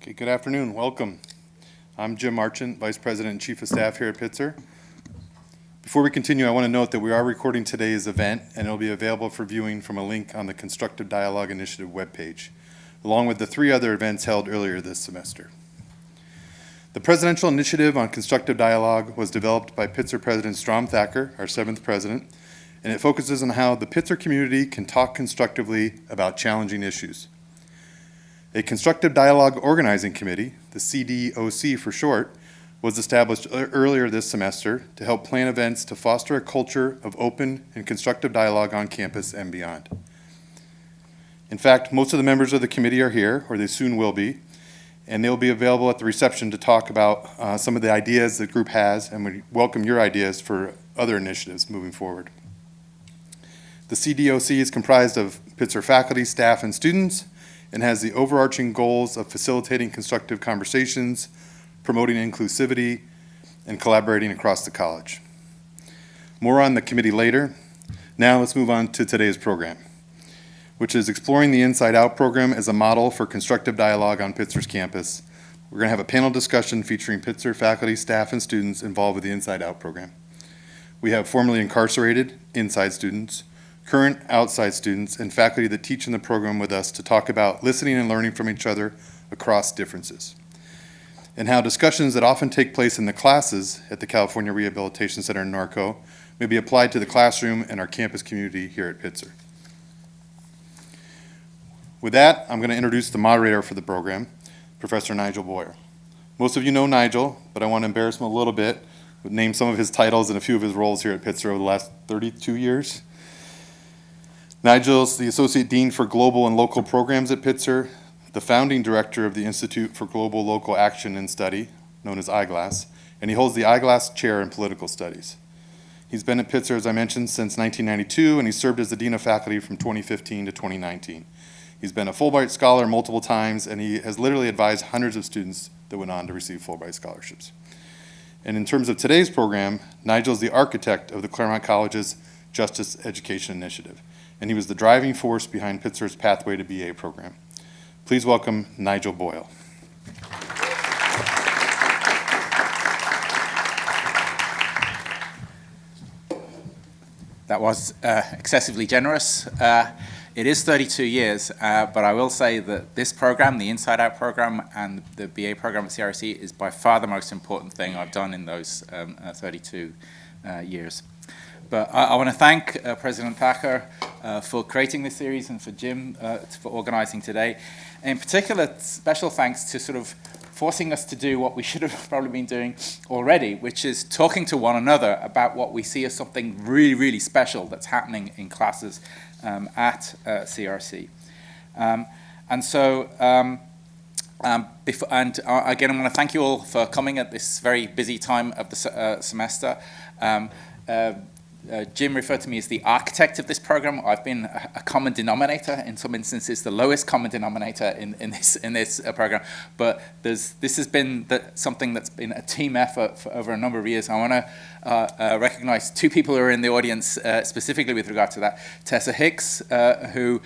Okay, good afternoon. Welcome. I'm Jim Marchant, Vice President and Chief of Staff here at Pitzer. Before we continue, I want to note that we are recording today's event, and it'll be available for viewing from a link on the Constructive Dialogue Initiative webpage, along with the 3 other events held earlier this semester. The Presidential Initiative on Constructive Dialogue was developed by Pitzer President Strom Thacker, our 7th president, and it focuses on how the Pitzer community can talk constructively about challenging issues. A Constructive Dialogue Organizing Committee, the CDOC for short, was established earlier this semester to help plan events to foster a culture of open and constructive dialogue on campus and beyond. In fact, most of the members of the committee are here, or they soon will be, and they'll be available at the reception to talk about some of the ideas the group has, and we welcome your ideas for other initiatives moving forward. The CDOC is comprised of Pitzer faculty, staff, and students, and has the overarching goals of facilitating constructive conversations, promoting inclusivity, and collaborating across the college. More on the committee later. Now let's move on to today's program, which is exploring the Inside Out program as a model for constructive dialogue on Pitzer's campus. We're going to have a panel discussion featuring Pitzer faculty, staff, and students involved with the Inside Out program. We have formerly incarcerated inside students, current outside students, and faculty that teach in the program with us to talk about listening and learning from each other across differences, and how discussions that often take place in the classes at the California Rehabilitation Center in Norco may be applied to the classroom and our campus community here at Pitzer. With that, I'm going to introduce the moderator for the program, Professor Nigel Boyer. Most of you know Nigel, but I want to embarrass him a little bit, name some of his titles and a few of his roles here at Pitzer over the last 32 years. Nigel's the Associate Dean for Global and Local Programs at Pitzer, the founding director of the Institute for Global Local Action and Study, known as IGLAS, and he holds the IGLAS Chair in Political Studies. He's been at Pitzer, as I mentioned, since 1992, and he served as the Dean of Faculty from 2015 to 2019. He's been a Fulbright Scholar multiple times, and he has literally advised hundreds of students that went on to receive Fulbright scholarships. And in terms of today's program, Nigel is the architect of the Claremont College's Justice Education Initiative, and he was the driving force behind Pitzer's Pathway to BA program. Please welcome Nigel Boyle. That was excessively generous. It is 32 years, but I will say that this program, the Inside Out program and the BA program at CRC, is by far the most important thing I've done in those 32 years. But I want to thank President Thacker for creating this series and for Jim for organizing today. In particular, special thanks to sort of forcing us to do what we should have probably been doing already, which is talking to one another about what we see as something really, really special that's happening in classes at CRC. Again, I want to thank you all for coming at this very busy time of the semester. Jim referred to me as the architect of this program. I've been a common denominator, in some instances the lowest common denominator in this program, but this has been something that's been a team effort for over a number of years. I want to recognize 2 people who are in the audience specifically with regard to that. Tessa Hicks, who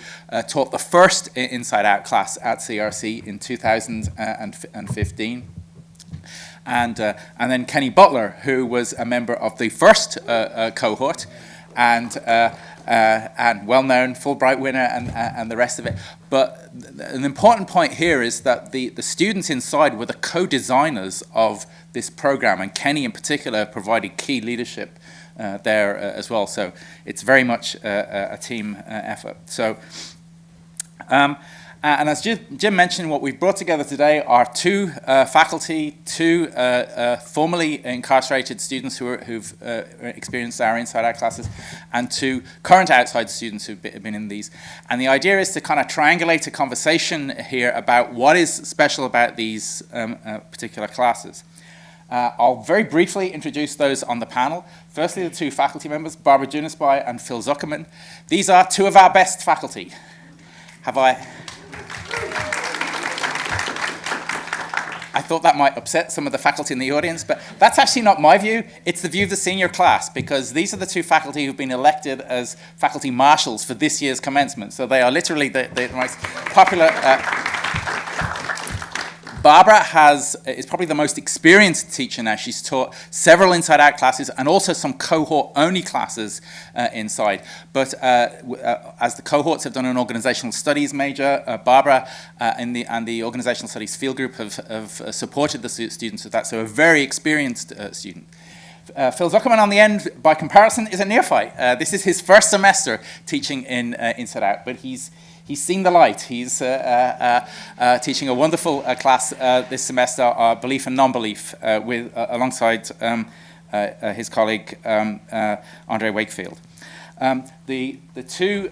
taught the first Inside Out class at CRC in 2015. And then Kenny Butler, who was a member of the first cohort, and well-known Fulbright winner, and the rest of it. But an important point here is that the students inside were the co-designers of this program, and Kenny in particular provided key leadership there as well. So it's very much a team effort. So. And as Jim mentioned, what we've brought together today are 2 faculty, 2 formerly incarcerated students who've experienced our Inside Out classes, and 2 current outside students who've been in these. And the idea is to kind of triangulate a conversation here about what is special about these particular classes. I'll very briefly introduce those on the panel. Firstly, the 2 faculty members, Barbara Junisby and Phil Zuckerman. These are 2 of our best faculty. I thought that might upset some of the faculty in the audience, but that's actually not my view. It's the view of the senior class, because these are the 2 faculty who've been elected as faculty marshals for this year's commencement. So they are literally the most popular Barbara is probably the most experienced teacher now. She's taught several Inside Out classes and also some cohort-only classes inside. But as the cohorts have done an organizational studies major, Barbara and the organizational studies field group have supported the students with that, so a very experienced student. Phil Zuckerman on the end, by comparison, is a neophyte. This is his first semester teaching in Inside Out, but he's seen the light. He's teaching a wonderful class this semester, Belief and Non-Belief, alongside his colleague Andre Wakefield. The two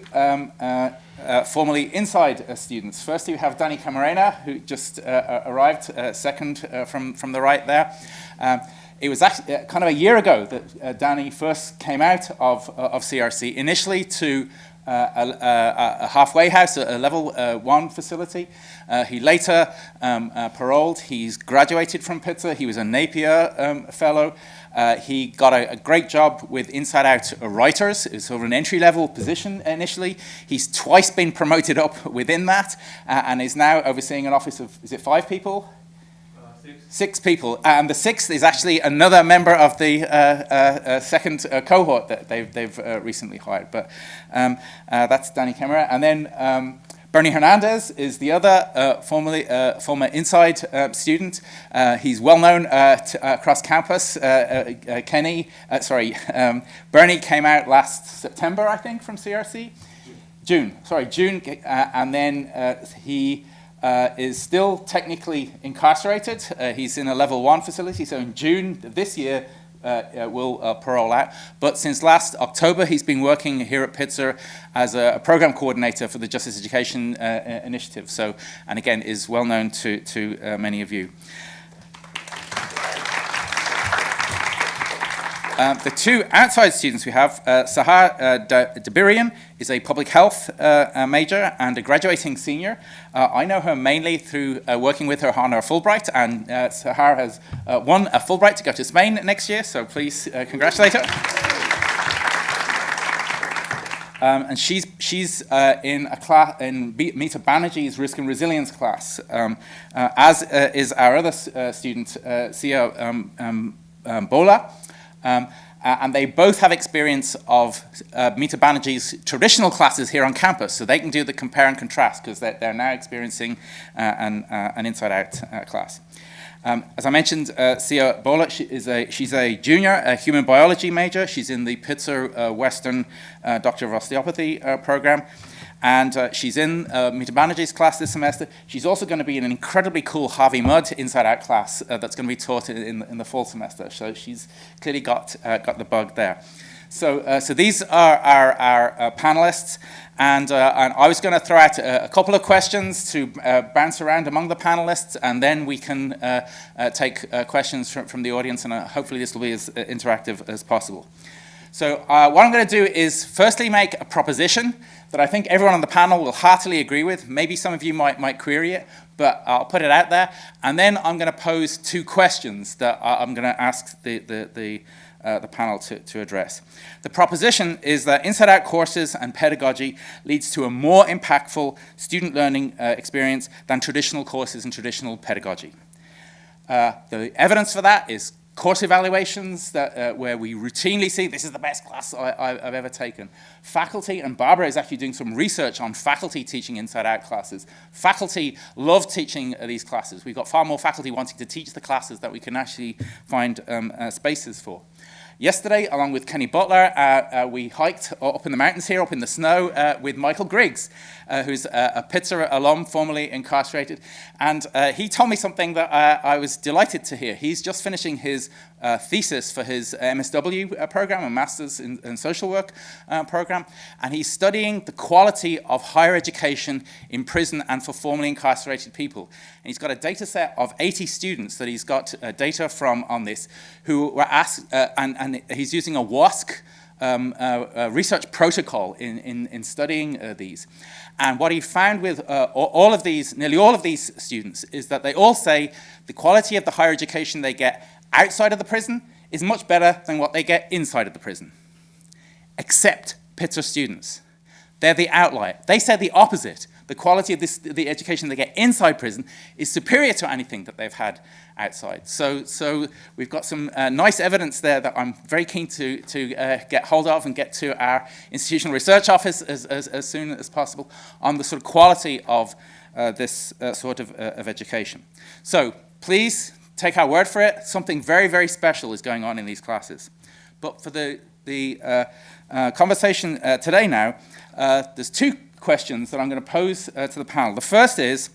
formerly Inside students. First, you have Danny Camarena, who just arrived second from the right there. It was actually kind of a year ago that Danny first came out of CRC, initially to a halfway house, a level 1 facility. He later paroled. He's graduated from Pitzer. He was a Napier fellow. He got a great job with Inside Out Writers. It was sort of an entry-level position initially. He's twice been promoted up within that and is now overseeing an office of, is it 5 people? 6 people, and the 6th is actually another member of the second cohort that they've recently hired. But that's Danny Kemmerer, and then Bernie Hernandez is the other former Inside student. He's well known across campus. Bernie came out last September, I think, from CRC. June, and then he is still technically incarcerated. He's in a level 1 facility, so in June of this year will parole out. But since last October, he's been working here at Pitzer as a program coordinator for the Justice Education Initiative. So, and again, is well known to many of you. The two outside students we have, Sahar Dabirian is a public health major and a graduating senior. I know her mainly through working with her on her Fulbright, and Sahar has won a Fulbright to go to Spain next year, so please congratulate her. And she's in a class in Mita Banerjee's Risk and Resilience class, as is our other student, Sia Bola. And they both have experience of Mita Banerjee's traditional classes here on campus, so they can do the compare and contrast because they're now experiencing an Inside Out class. As I mentioned, Sia Bola, she's a junior, a human biology major. She's in the Pitzer Western Doctor of Osteopathy program. And she's in Mita Banerjee's class this semester. She's also going to be in an incredibly cool Harvey Mudd Inside Out class that's going to be taught in the fall semester. So she's clearly got the bug there. So these are our panelists. And I was going to throw out a couple of questions to bounce around among the panelists, and then we can take questions from the audience, and hopefully this will be as interactive as possible. So what I'm going to do is firstly make a proposition that I think everyone on the panel will heartily agree with. Maybe some of you might query it, but I'll put it out there. And then I'm going to pose 2 questions that I'm going to ask the panel to address. The proposition is that Inside Out courses and pedagogy leads to a more impactful student learning experience than traditional courses and traditional pedagogy. The evidence for that is course evaluations where we routinely see this is the best class I've ever taken. Faculty, and Barbara is actually doing some research on faculty teaching Inside Out classes. Faculty love teaching these classes. We've got far more faculty wanting to teach the classes that we can actually find spaces for. Yesterday, along with Kenny Butler, we hiked up in the mountains here, up in the snow, with Michael Griggs, who's a Pitzer alum, formerly incarcerated. And he told me something that I was delighted to hear. He's just finishing his thesis for his MSW program, a Master's in Social Work program. And he's studying the quality of higher education in prison and for formerly incarcerated people. And he's got a data set of 80 students that he's got data from on this, who were asked, and he's using a WASC research protocol in studying these. And what he found with nearly all of these students, is that they all say the quality of the higher education they get outside of the prison is much better than what they get inside of the prison, except Pitzer students. They're the outlier. They said the opposite. the quality of the education they get inside prison is superior to anything that they've had outside. So we've got some nice evidence there that I'm very keen to get hold of and get to our institutional research office as soon as possible on the sort of quality of this sort of education. So please take our word for it. Something very, very special is going on in these classes. But for the conversation today now, there's two questions that I'm going to pose to the panel. The first is,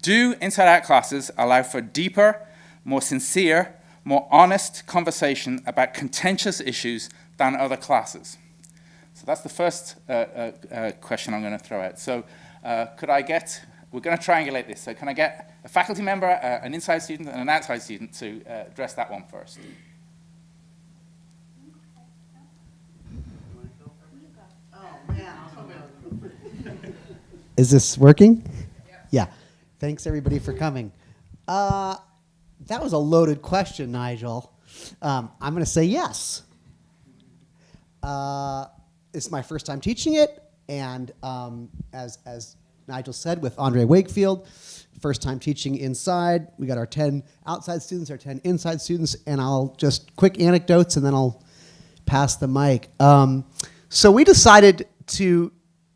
do inside-out classes allow for deeper, more sincere, more honest conversation about contentious issues than other classes? So that's the first question I'm going to throw out. So we're going to triangulate this. So can I get a faculty member, an inside student, and an outside student to address that one first? Is this working? Yeah. Thanks, everybody, for coming. That was a loaded question, Nigel. I'm going to say yes. It's my first time teaching it, and as Nigel said, with Andre Wakefield, first time teaching inside. We got our 10 outside students, our 10 inside students, and I'll just quick anecdotes, and then I'll pass the mic. So we decided to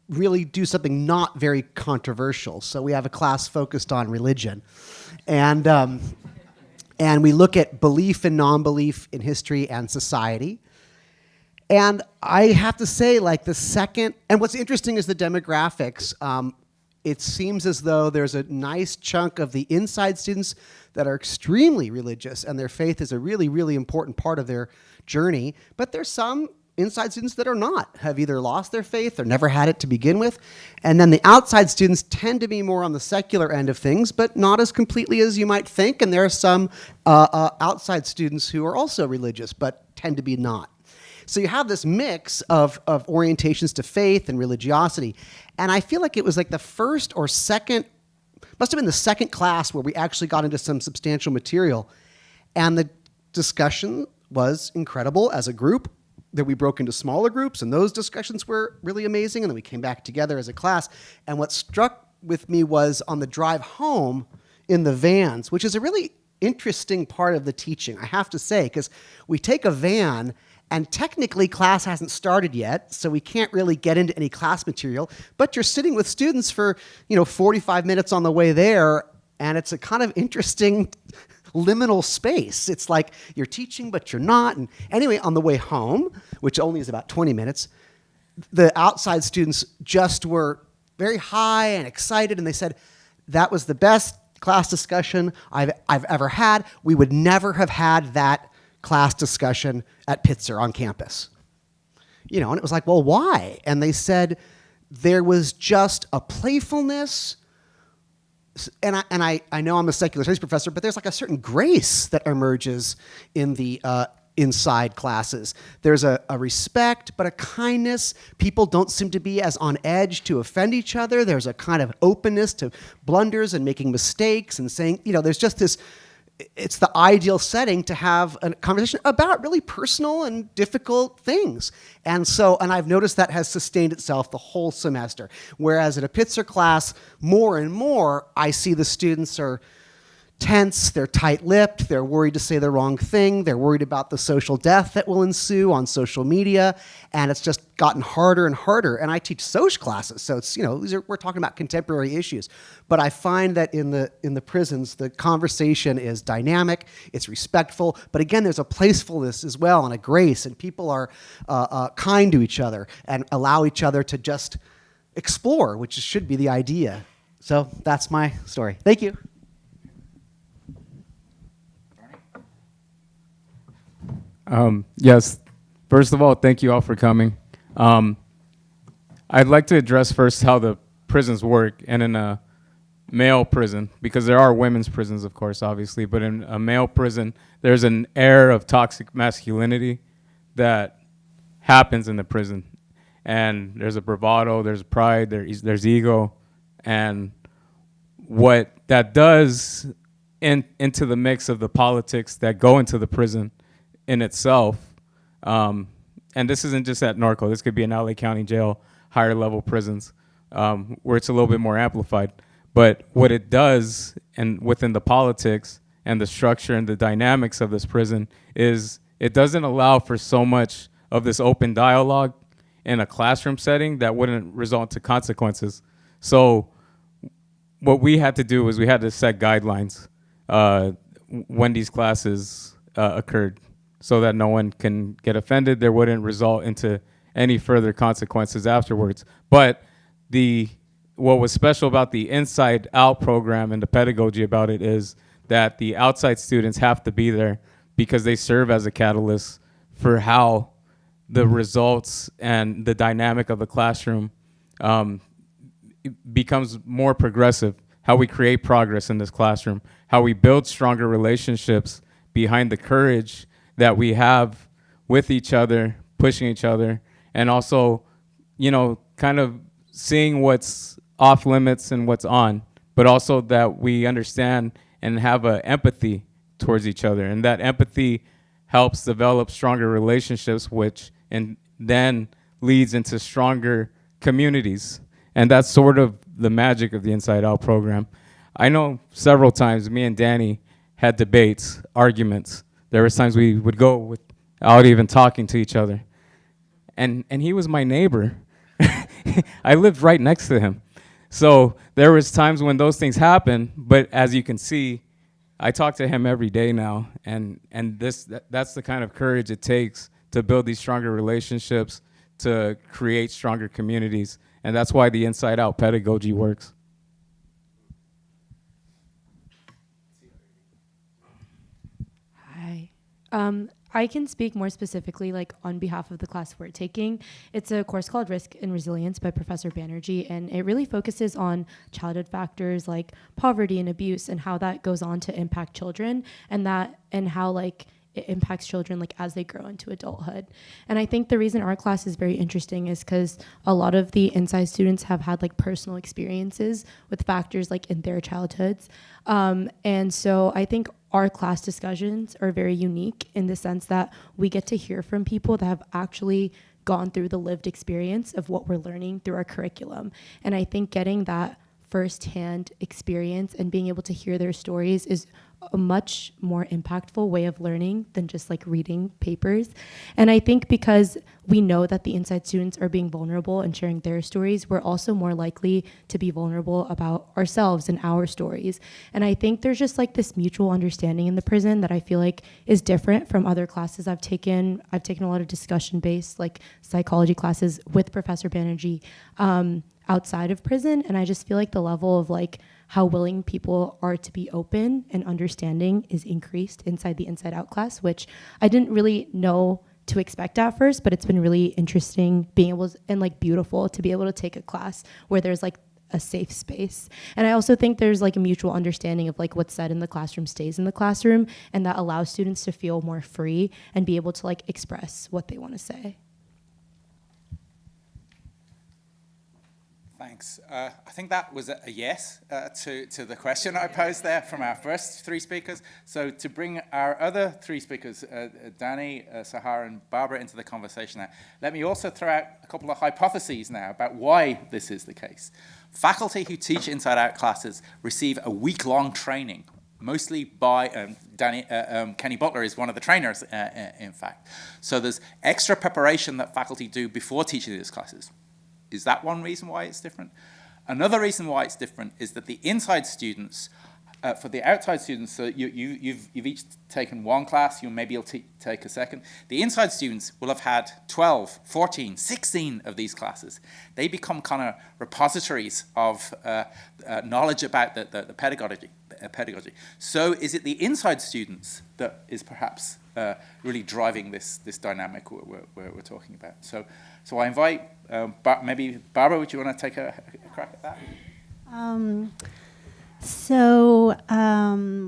really do something not very controversial. So we have a class focused on religion. And we look at belief and non-belief in history and society. And I have to say, like, and what's interesting is the demographics. It seems as though there's a nice chunk of the inside students that are extremely religious, and their faith is a really, really important part of their journey. But there's some inside students that are not, have either lost their faith or never had it to begin with. And then the outside students tend to be more on the secular end of things, but not as completely as you might think. And there are some outside students who are also religious, but tend to be not. So you have this mix of orientations to faith and religiosity. And I feel like it was like the first or second, must have been the second class where we actually got into some substantial material. And the discussion was incredible as a group. That we broke into smaller groups, and those discussions were really amazing, and then we came back together as a class. And what struck with me was on the drive home in the vans, which is a really interesting part of the teaching, I have to say, because we take a van, and technically class hasn't started yet, so we can't really get into any class material, but you're sitting with students for 45 minutes on the way there, and it's a kind of interesting liminal space. It's like you're teaching, but you're not. And anyway, on the way home, which only is about 20 minutes, the outside students just were very high and excited, and they said, that was the best class discussion I've ever had. We would never have had that class discussion at Pitzer on campus. And it was like, well, why? And they said there was just a playfulness. And I know I'm a secular studies professor, but there's like a certain grace that emerges in the inside classes. There's a respect, but a kindness. People don't seem to be as on edge to offend each other. There's a kind of openness to blunders and making mistakes and saying, there's just this, it's the ideal setting to have a conversation about really personal and difficult things. And I've noticed that has sustained itself the whole semester. Whereas at a Pitzer class, more and more, I see the students are tense, they're tight-lipped, they're worried to say the wrong thing, they're worried about the social death that will ensue on social media, and it's just gotten harder and harder. And I teach social classes, so it's, we're talking about contemporary issues. But I find that in the prisons, the conversation is dynamic, it's respectful, but again, there's a playfulness as well and a grace, and people are kind to each other and allow each other to just explore, which should be the idea. So that's my story. Thank you. Yes. First of all, thank you all for coming. I'd like to address first how the prisons work. And in a male prison, because there are women's prisons, of course, obviously, but in a male prison, there's an air of toxic masculinity that happens in the prison. And there's a bravado, there's pride, there's ego. And what that does into the mix of the politics that go into the prison in itself, and this isn't just at Norco, this could be in LA County Jail, higher level prisons. where it's a little bit more amplified. But what it does, and within the politics and the structure and the dynamics of this prison, is it doesn't allow for so much of this open dialogue in a classroom setting that wouldn't result to consequences. So what we had to do was we had to set guidelines when these classes occurred, so that no one can get offended. There wouldn't result into any further consequences afterwards. But what was special about the Inside Out program and the pedagogy about it is that the outside students have to be there because they serve as a catalyst for how the results and the dynamic of the classroom becomes more progressive, how we create progress in this classroom, how we build stronger relationships behind the courage that we have with each other, pushing each other, and also, kind of seeing what's off limits and what's on, but also that we understand and have a empathy towards each other. And that empathy helps develop stronger relationships, which and then leads into stronger communities. And that's sort of the magic of the Inside Out program. I know several times me and Danny had debates, arguments. There was times we would go without even talking to each other. And he was my neighbor. I lived right next to him. So there was times when those things happen, but as you can see, I talk to him every day now, and that's the kind of courage it takes to build these stronger relationships, to create stronger communities, and that's why the Inside Out pedagogy works. Hi. I can speak more specifically, on behalf of the class we're taking. It's a course called Risk and Resilience by Professor Banerjee, and it really focuses on childhood factors like poverty and abuse and how that goes on to impact children, and how it impacts children as they grow into adulthood. And I think the reason our class is very interesting is because a lot of the inside students have had personal experiences with factors in their childhoods. And so I think our class discussions are very unique in the sense that we get to hear from people that have actually gone through the lived experience of what we're learning through our curriculum. And I think getting that firsthand experience and being able to hear their stories is a much more impactful way of learning than just reading papers. And I think because we know that the inside students are being vulnerable and sharing their stories, we're also more likely to be vulnerable about ourselves and our stories. And I think there's just this mutual understanding in the prison that I feel is different from other classes I've taken. I've taken a lot of discussion-based psychology classes with Professor Banerjee outside of prison, and I just feel the level of how willing people are to be open and understanding is increased inside the Inside Out class, which I didn't really know to expect at first, but it's been really interesting being able to, and beautiful to be able to take a class where there's a safe space. And I also think there's a mutual understanding of what's said in the classroom stays in the classroom, and that allows students to feel more free and be able to express what they want to say. Thanks. I think that was a yes to the question I posed there from our first three speakers. So to bring our other three speakers, Danny, Sahar, and Barbara, into the conversation now, let me also throw out a couple of hypotheses now about why this is the case. Faculty who teach Inside Out classes receive a week-long training, mostly by Kenny Butler is one of the trainers, in fact. So there's extra preparation that faculty do before teaching these classes. Is that one reason why it's different? Another reason why it's different is that the inside students, for the outside students, so you've each taken one class, maybe you'll take a second. The inside students will have had 12, 14, 16 of these classes. They become kind of repositories of knowledge about the pedagogy. So is it the inside students that is perhaps really driving this dynamic we're talking about? So I invite, maybe Barbara, would you want to take a crack at that?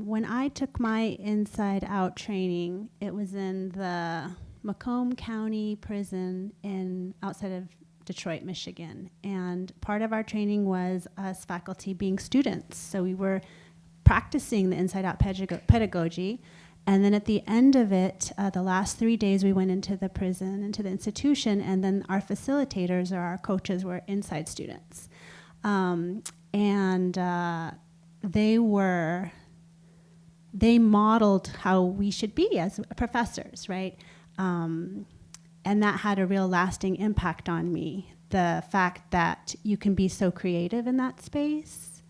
When I took my Inside Out training, it was in the Macomb County Prison outside of Detroit, Michigan. And part of our training was us faculty being students. So we were practicing the Inside Out pedagogy. And then at the end of it, the last 3 days, we went into the prison, into the institution, and then our facilitators or our coaches were inside students. They modeled how we should be as professors, right? And that had a real lasting impact on me. The fact that you can be so creative in that space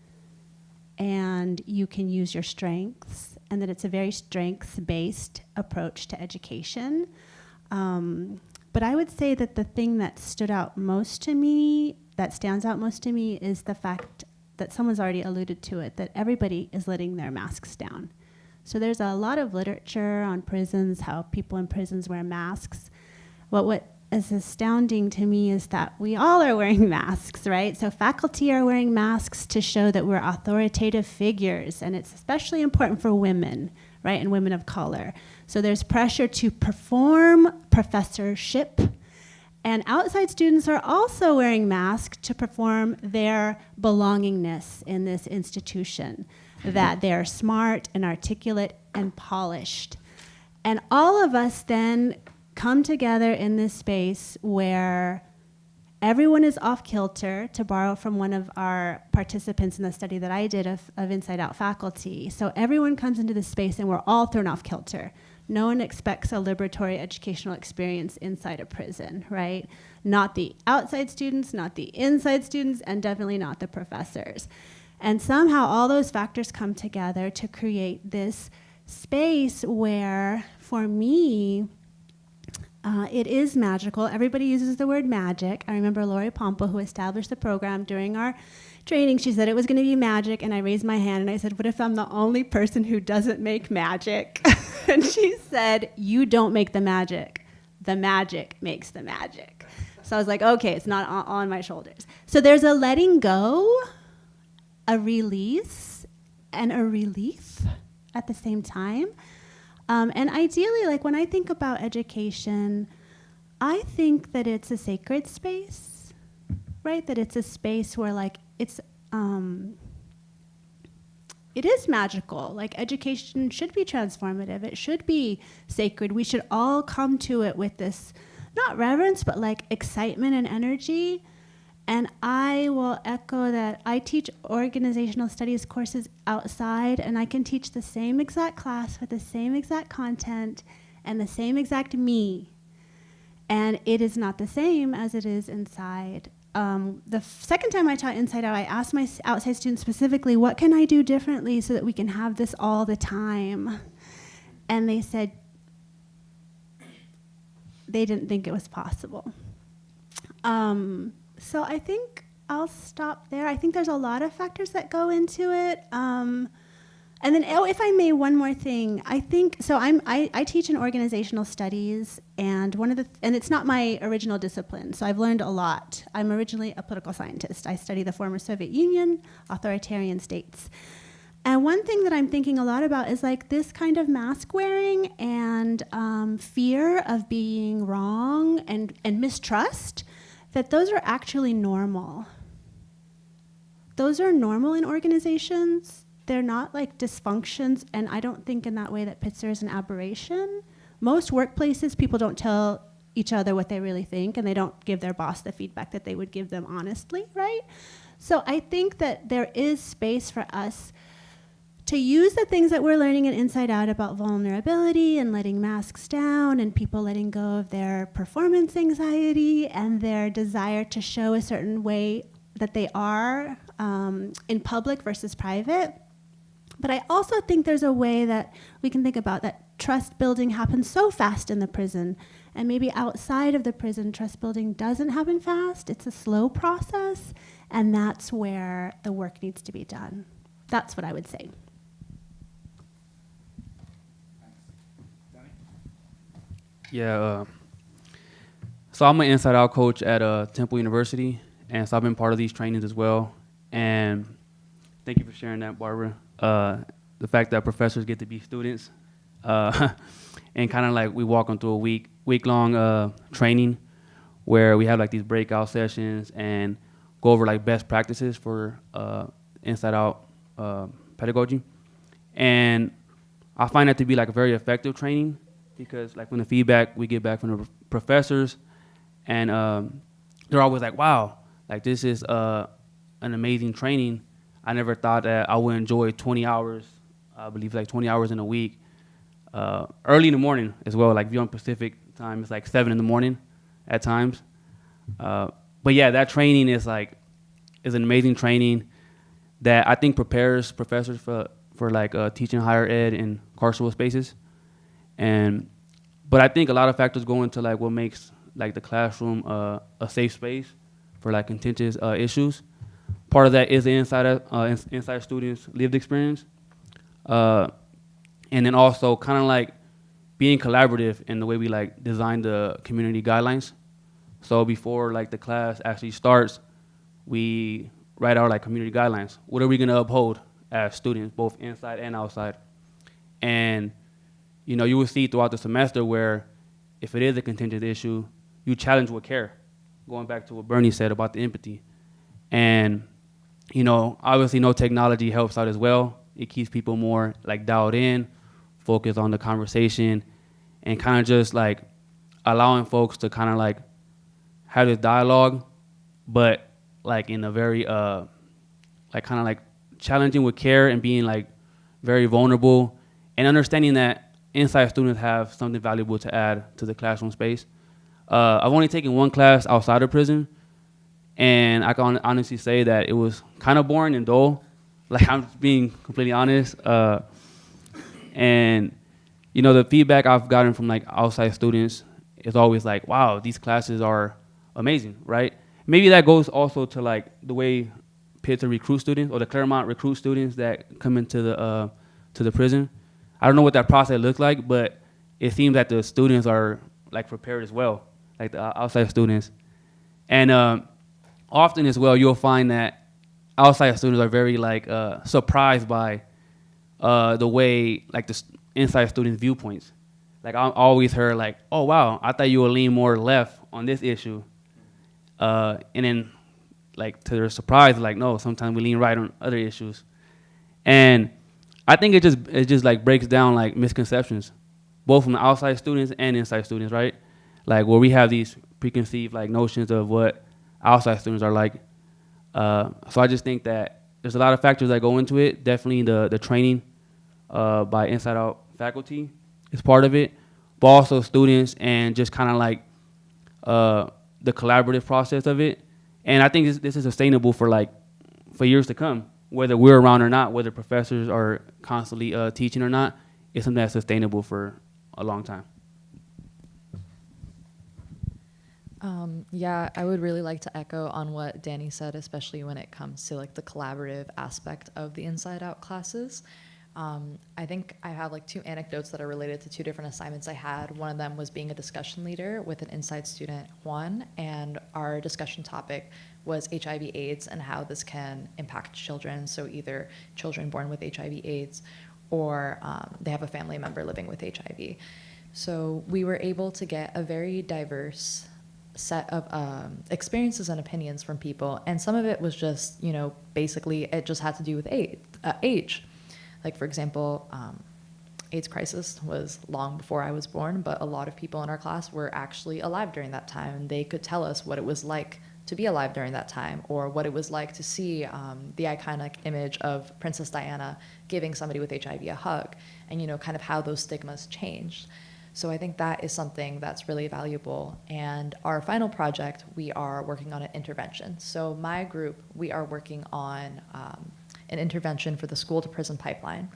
and you can use your strengths, and that it's a very strengths-based approach to education. But I would say that the thing that stands out most to me, is the fact that someone's already alluded to it, that everybody is letting their masks down. So there's a lot of literature on prisons, how people in prisons wear masks. What is astounding to me is that we all are wearing masks, right? So faculty are wearing masks to show that we're authoritative figures, and it's especially important for women, right, and women of color. So there's pressure to perform professorship, and outside students are also wearing masks to perform their belongingness in this institution, that they're smart and articulate and polished. And all of us then come together in this space where everyone is off kilter, to borrow from one of our participants in the study that I did of Inside Out faculty. So everyone comes into this space and we're all thrown off kilter. No one expects a liberatory educational experience inside a prison, right? Not the outside students, not the inside students, and definitely not the professors. And somehow all those factors come together to create this space where, for me, it is magical. Everybody uses the word magic. I remember Lori Pompa, who established the program during our training, she said it was going to be magic, and I raised my hand and I said, what if I'm the only person who doesn't make magic? And she said, you don't make the magic makes the magic. So I was like, okay, it's not all on my shoulders. So there's a letting go, a release, and a relief at the same time. And ideally, like when I think about education, I think that it's a sacred space, right? That it's a space where like it is magical. Like education should be transformative. It should be sacred. We should all come to it with this, not reverence, but like excitement and energy. And I will echo that I teach organizational studies courses outside, and I can teach the same exact class with the same exact content and the same exact me. And it is not the same as it is inside. The second time I taught Inside Out, I asked my outside students specifically, what can I do differently so that we can have this all the time? And they said they didn't think it was possible. So I think I'll stop there. I think there's a lot of factors that go into it. And then, if I may, one more thing. I think so. I teach in organizational studies, and and it's not my original discipline. So I've learned a lot. I'm originally a political scientist. I study the former Soviet Union, authoritarian states. And one thing that I'm thinking a lot about is like this kind of mask wearing and fear of being wrong and mistrust. That those are actually normal. Those are normal in organizations. They're not like dysfunctions, and I don't think in that way that Pitzer is an aberration. Most workplaces, people don't tell each other what they really think, and they don't give their boss the feedback that they would give them honestly, right? So I think that there is space for us to use the things that we're learning in Inside Out about vulnerability and letting masks down and people letting go of their performance anxiety and their desire to show a certain way that they are in public versus private. But I also think there's a way that we can think about that trust building happens so fast in the prison, and maybe outside of the prison, trust building doesn't happen fast. It's a slow process, and that's where the work needs to be done. That's what I would say. Yeah, so I'm an Inside Out coach at Temple University, and so I've been part of these trainings as well. And thank you for sharing that, Barbara. The fact that professors get to be students, and kind of like we walk them through a week-long training where we have like these breakout sessions and go over like best practices for Inside Out pedagogy. And I find that to be like a very effective training, because like when the feedback we get back from the professors, and they're always like, wow, like this is an amazing training. I never thought that I would enjoy 20 hours, I believe like 20 hours in a week, early in the morning as well. Like if you're on Pacific time, it's like 7 in the morning at times. But yeah, that training is an amazing training that I think prepares professors for like teaching higher ed in carceral spaces. But I think a lot of factors go into like what makes like the classroom a safe space for like contentious issues. Part of that is the inside students' lived experience, and then also kind of like being collaborative in the way we like design the community guidelines. So before like the class actually starts, we write our like community guidelines. What are we going to uphold as students, both inside and outside? And you will see throughout the semester where if it is a contentious issue, you challenge with care. Going back to what Bernie said about the empathy. And obviously no technology helps out as well. It keeps people more like dialed in, focused on the conversation, and kind of just like allowing folks to kind of like have this dialogue, but like in a very like kind of like challenging with care and being like very vulnerable and understanding that inside students have something valuable to add to the classroom space. I've only taken one class outside of prison, and I can honestly say that it was kind of boring and dull. Like, I'm being completely honest. And, the feedback I've gotten from, like, outside students is always like, wow, these classes are amazing, right? Maybe that goes also to, like, the way Pitzer recruit students or the Claremont recruit students that come into the prison. I don't know what that process looks like, but it seems that the students are, like, prepared as well, like the outside students. And often as well, you'll find that outside students are very like surprised by the way like the inside students' viewpoints. Like I always heard like, oh wow, I thought you would lean more left on this issue, and then like to their surprise, like no, sometimes we lean right on other issues, and I think it just like breaks down like misconceptions, both from the outside students and inside students, right? Like where we have these preconceived like notions of what outside students are like. So I just think that there's a lot of factors that go into it. Definitely the training by inside out faculty is part of it, but also students and just kind of like the collaborative process of it. And I think this is sustainable for years to come, whether we're around or not, whether professors are constantly teaching or not. It's something that's sustainable for a long time. Yeah, I would really like to echo on what Danny said, especially when it comes to like the collaborative aspect of the Inside Out classes. I think I have like 2 anecdotes that are related to 2 different assignments I had. One of them was being a discussion leader with an Inside student 1, and our discussion topic was HIV/AIDS and how this can impact children. So either children born with HIV/AIDS or they have a family member living with HIV. So we were able to get a very diverse set of experiences and opinions from people, and some of it was just, basically it just had to do with age. Like, for example, AIDS crisis was long before I was born, but a lot of people in our class were actually alive during that time, and they could tell us what it was like to be alive during that time, or what it was like to see the iconic image of Princess Diana giving somebody with HIV a hug, and kind of how those stigmas changed. So I think that is something that's really valuable. And our final project, we are working on an intervention. So my group, we are working on an intervention for the school to prison pipeline.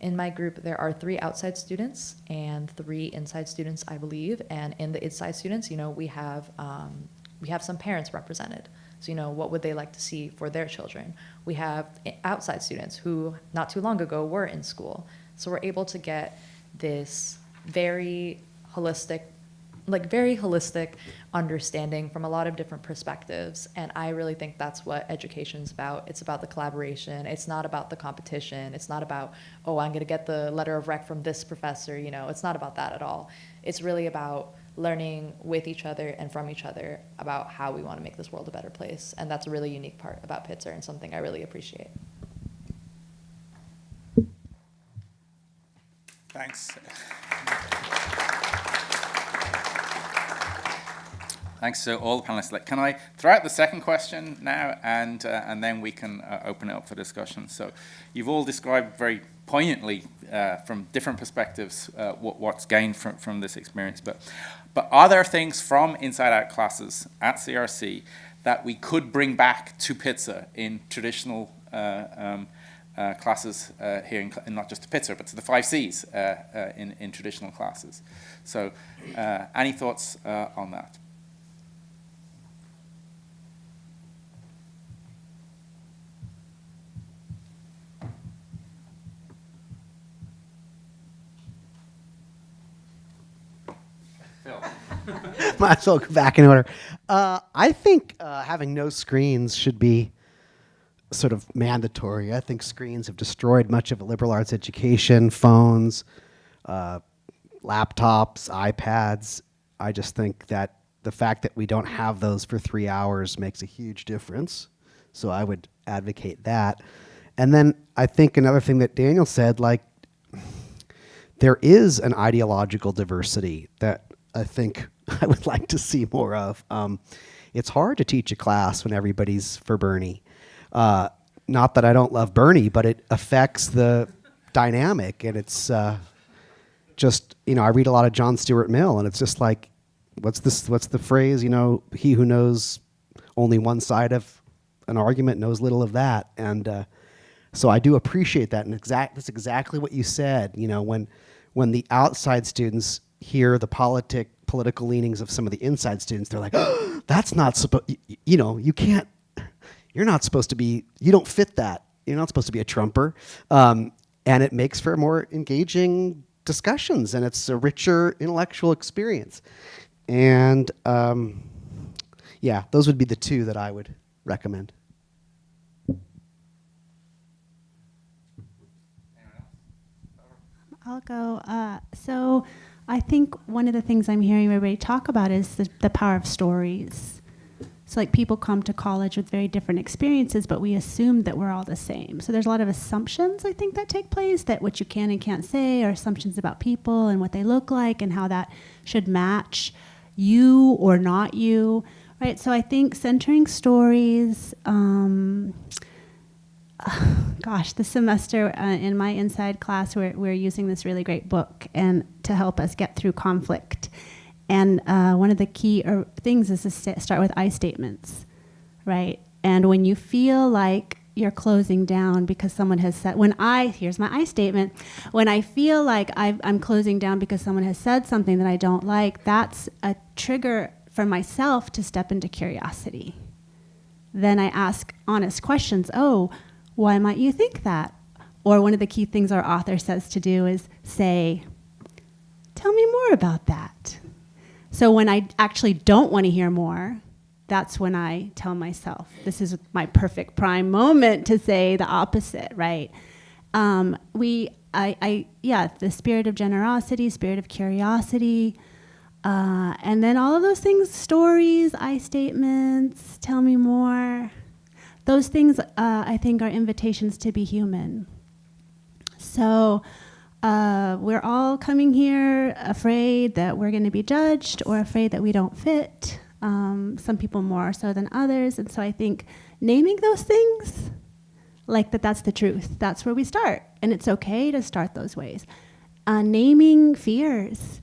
In my group, there are 3 outside students and 3 inside students, I believe. And in the inside students, we have some parents represented. So, what would they like to see for their children? We have outside students who not too long ago were in school. So we're able to get this very holistic understanding from a lot of different perspectives. And I really think that's what education's about. It's about the collaboration. It's not about the competition. It's not about, oh, I'm going to get the letter of rec from this professor. It's not about that at all. It's really about learning with each other and from each other about how we want to make this world a better place. And that's a really unique part about Pitzer and something I really appreciate. Thanks. Thanks to all the panelists. Can I throw out the second question now, and then we can open it up for discussion. So you've all described very poignantly from different perspectives what's gained from this experience. But are there things from Inside Out classes at CRC that we could bring back to Pitzer in traditional classes here, in not just to Pitzer, but to the 5 Cs in traditional classes? So any thoughts on that? Might as well go back in order. I think having no screens should be sort of mandatory. I think screens have destroyed much of a liberal arts education, phones, laptops, iPads. I just think that the fact that we don't have those for 3 hours makes a huge difference. So I would advocate that. And then I think another thing that Daniel said, like, there is an ideological diversity that I think I would like to see more of. It's hard to teach a class when everybody's for Bernie. Not that I don't love Bernie, but it affects the dynamic, and it's just, I read a lot of John Stuart Mill, and it's just like, what's the phrase, he who knows only one side of an argument knows little of that. And so I do appreciate that, and that's exactly what you said. When the outside students hear the political leanings of some of the inside students, they're like, oh, that's not supposed, you can't, you're not supposed to be, you don't fit that. You're not supposed to be a Trumper. And it makes for more engaging discussions, and it's a richer intellectual experience. And yeah, those would be the two that I would recommend. I'll go. So I think one of the things I'm hearing everybody talk about is the power of stories. So like people come to college with very different experiences, but we assume that we're all the same. So there's a lot of assumptions, I think, that take place, that what you can and can't say are assumptions about people and what they look like and how that should match you or not you, right? So I think centering stories, this semester in my inside class, we're using this really great book and to help us get through conflict. And one of the key things is to start with I statements, right? And when you feel like you're closing down because someone has said, here's my I statement, when I feel like I'm closing down because someone has said something that I don't like, that's a trigger for myself to step into curiosity. Then I ask honest questions. Oh, why might you think that? Or one of the key things our author says to do is say, tell me more about that. So when I actually don't want to hear more, that's when I tell myself, this is my perfect prime moment to say the opposite, right? The spirit of generosity, spirit of curiosity, and then all of those things, stories, I statements, tell me more. Those things, I think, are invitations to be human. So we're all coming here afraid that we're going to be judged or afraid that we don't fit, some people more so than others. And so I think naming those things, like that's the truth. That's where we start. And it's okay to start those ways. Naming fears,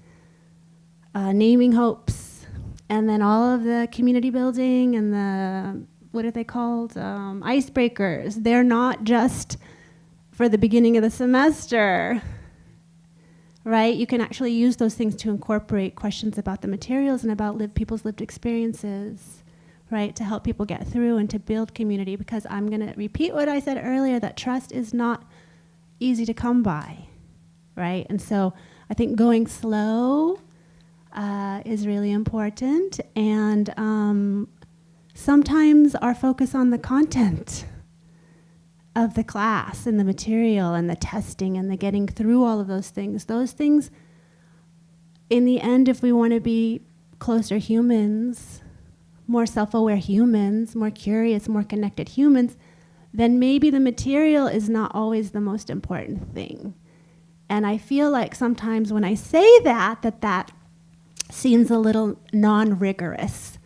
naming hopes, and then all of the community building and the, what are they called? Icebreakers. They're not just for the beginning of the semester, right? You can actually use those things to incorporate questions about the materials and about people's lived experiences, right? To help people get through and to build community, because I'm going to repeat what I said earlier, that trust is not easy to come by, right? And so I think going slow is really important, and sometimes our focus on the content of the class and the material and the testing and the getting through all of those things, in the end, if we want to be closer humans, more self-aware humans, more curious, more connected humans, then maybe the material is not always the most important thing. And I feel like sometimes when I say that seems a little non-rigorous,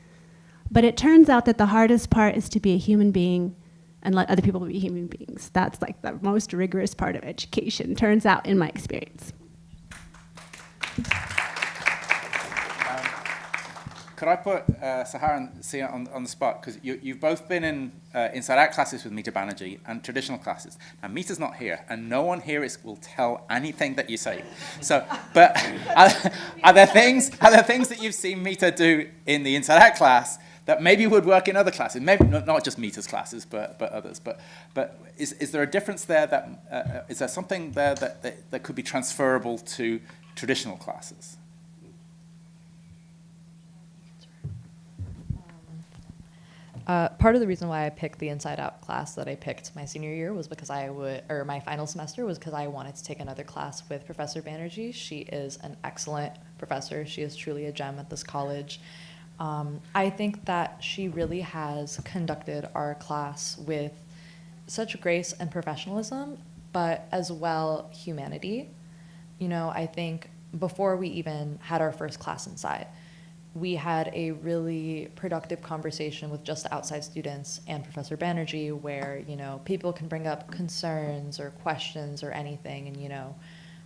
But it turns out that the hardest part is to be a human being and let other people be human beings. That's like the most rigorous part of education, turns out, in my experience. Could I put Sahara and Sia on the spot? Because you've both been in inside out classes with Meeta Banerjee and traditional classes. Now, Meeta's not here, and no one here will tell anything that you say. So, but are there things that you've seen Meeta do in the inside out class that maybe would work in other classes? Maybe not just Meeta's classes, but others. But is there a difference there? That is there something there that could be transferable to traditional classes? Part of the reason why I picked the Inside Out class that I picked my senior year was because my final semester was because I wanted to take another class with Professor Banerjee. She is an excellent professor. She is truly a gem at this college. I think that she really has conducted our class with such grace and professionalism, but as well humanity. You know, I think before we even had our first class inside, we had a really productive conversation with just the outside students and Professor Banerjee where, you know, people can bring up concerns or questions or anything. And, you know,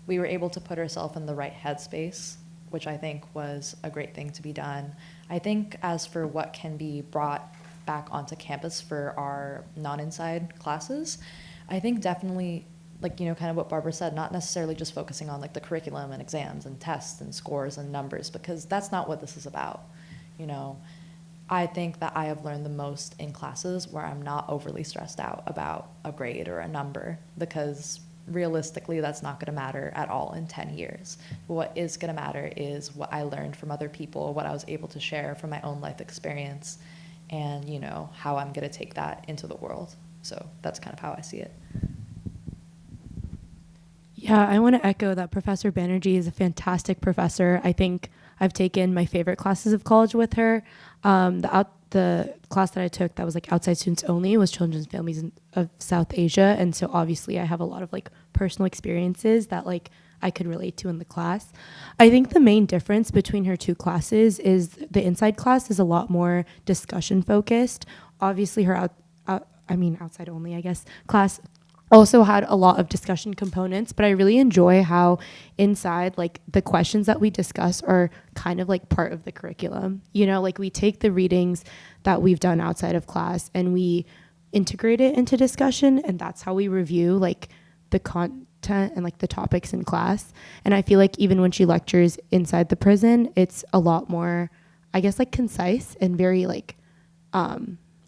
we were able to put ourselves in the right headspace, which I think was a great thing to be done. I think as for what can be brought back onto campus for our non-inside classes, I think definitely, like, you know, kind of what Barbara said, not necessarily just focusing on like the curriculum and exams and tests and scores and numbers, because that's not what this is about. You know, I think that I have learned the most in classes where I'm not overly stressed out about a grade or a number, because realistically that's not going to matter at all in 10 years. What is going to matter is what I learned from other people, what I was able to share from my own life experience, and, you know, how I'm going to take that into the world. So that's kind of how I see it. Yeah, I want to echo that Professor Banerjee is a fantastic professor. I think I've taken my favorite classes of college with her. The class that I took that was like outside students only was Children and Families of South Asia. And so obviously I have a lot of like personal experiences that like I could relate to in the class. I think the main difference between her two classes is the inside class is a lot more discussion focused. Obviously her outside only, I guess, class also had a lot of discussion components, but I really enjoy how inside, like, the questions that we discuss are kind of like part of the curriculum. You know, like we take the readings that we've done outside of class and we integrate it into discussion, and that's how we review like the content and like the topics in class. And I feel like even when she lectures inside the prison, it's a lot more, I guess, like concise and very like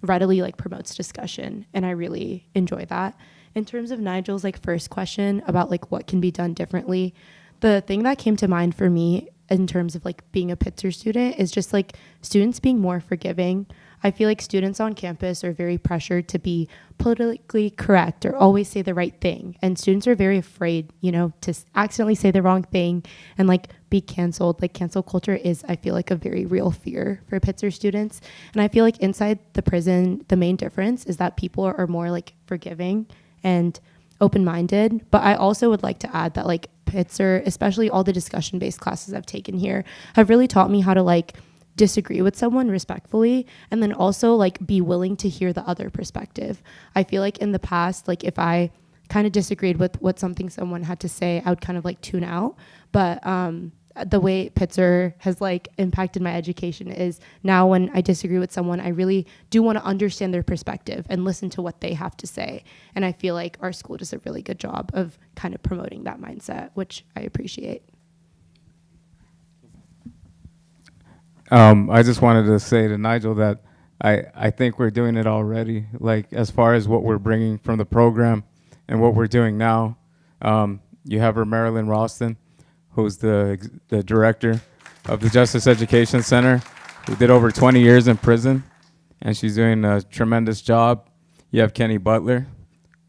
readily like promotes discussion, and I really enjoy that. In terms of Nigel's like first question about like what can be done differently, the thing that came to mind for me in terms of like being a Pitzer student is just like students being more forgiving. I feel like students on campus are very pressured to be politically correct or always say the right thing. And students are very afraid, you know, to accidentally say the wrong thing and like be canceled. Like cancel culture is, I feel like, a very real fear for Pitzer students. And I feel like inside the prison, the main difference is that people are more like forgiving and open-minded. But I also would like to add that like Pitzer, especially all the discussion-based classes I've taken here, have really taught me how to like disagree with someone respectfully and then also like be willing to hear the other perspective. I feel like in the past, like if I kind of disagreed with what something someone had to say, I would kind of like tune out. But the way Pitzer has like impacted my education is now when I disagree with someone, I really do want to understand their perspective and listen to what they have to say. And I feel like our school does a really good job of kind of promoting that mindset, which I appreciate. I just wanted to say to Nigel that I think we're doing it already, like as far as what we're bringing from the program and what we're doing now. You have her Marilyn Ralston, who's the director of the Justice Education Center, who did over 20 years in prison, and she's doing a tremendous job. You have Kenny Butler,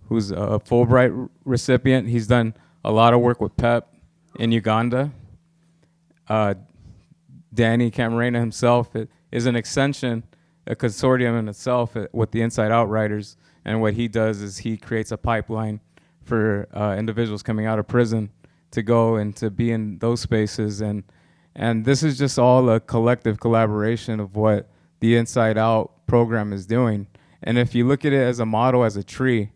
who's a Fulbright recipient. He's done a lot of work with PEP in Uganda. Danny Camarena himself is an extension, a consortium in itself with the Inside Out writers, and what he does is he creates a pipeline for individuals coming out of prison to go and to be in those spaces, and this is just all a collective collaboration of what the Inside Out program is doing. And if you look at it as a model, as a tree,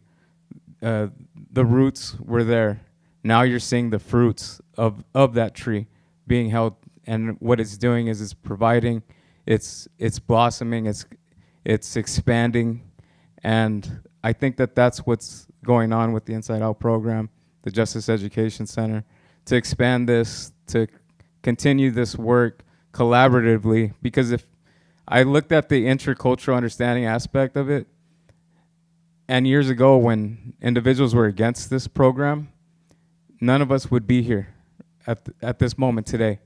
the roots were there. Now you're seeing the fruits of that tree being held, and what it's doing is it's providing, it's blossoming, it's expanding, and I think that that's what's going on with the Inside Out program, the Justice Education Center, to expand this, to continue this work collaboratively, because if I looked at the intercultural understanding aspect of it, and years ago when individuals were against this program, none of us would be here at this moment today.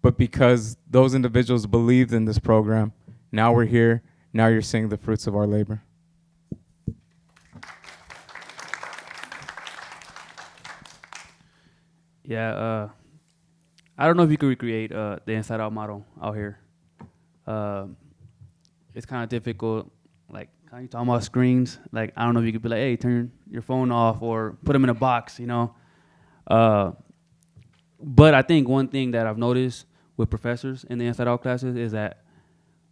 But because those individuals believed in this program, now we're here, now you're seeing the fruits of our labor. Yeah, I don't know if you could recreate the Inside Out model out here. It's kind of difficult. Like, kind of talking about screens. Like, I don't know if you could be like, hey, turn your phone off or put them in a box, you know. But I think one thing that I've noticed with professors in the Inside Out classes is that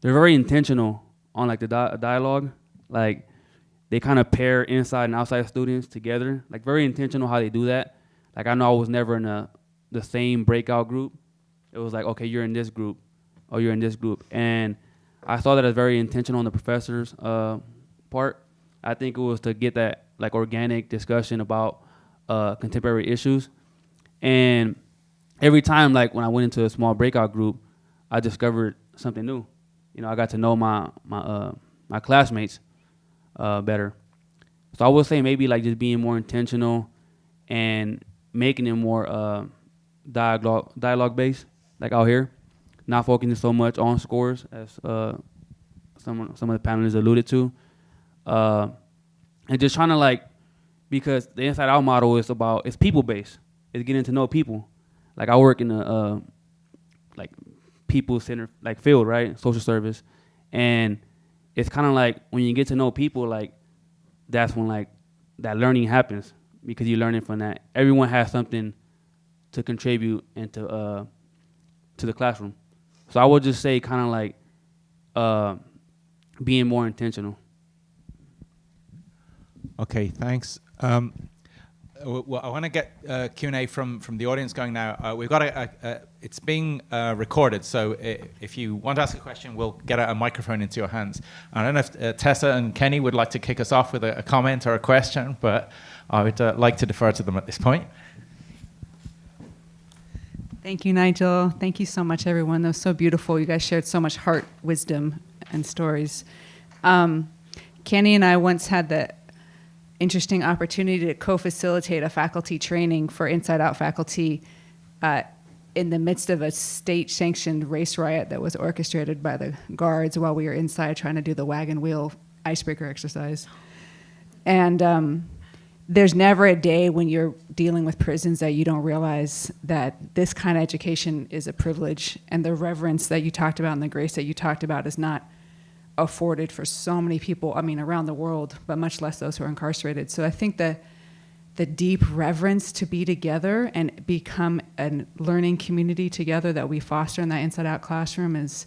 they're very intentional on like the dialogue. Like, they kind of pair inside and outside students together. Like, very intentional how they do that. Like, I know I was never in the same breakout group. It was like, okay, you're in this group, or you're in this group. And I saw that as very intentional on the professor's part. I think it was to get that like organic discussion about contemporary issues. And every time, like when I went into a small breakout group, I discovered something new. You know, I got to know my classmates better. So I would say maybe like just being more intentional and making it more dialogue based, like out here, not focusing so much on scores as some of the panelists alluded to, and just trying to like, because the Inside Out model is it's people based, it's getting to know people. Like I work in a like people center like field, right, social service, and it's kind of like when you get to know people, like that's when like that learning happens, because you're learning from that. Everyone has something to contribute into to the classroom. So I would just say kind of like being more intentional. Okay, thanks. Well, I want to get Q&A from the audience going now. We've got it's being recorded, so if you want to ask a question, we'll get a microphone into your hands. I don't know if Tessa and Kenny would like to kick us off with a comment or a question, but I would like to defer to them at this point. Thank you, Nigel. Thank you so much, everyone. That was so beautiful. You guys shared so much heart, wisdom, and stories. Kenny and I once had the interesting opportunity to co-facilitate a faculty training for Inside Out faculty in the midst of a state-sanctioned race riot that was orchestrated by the guards while we were inside trying to do the wagon wheel icebreaker exercise. And there's never a day when you're dealing with prisons that you don't realize that this kind of education is a privilege, and the reverence that you talked about and the grace that you talked about is not afforded for so many people, I mean, around the world, but much less those who are incarcerated. So I think that the deep reverence to be together and become a learning community together that we foster in that Inside Out classroom is,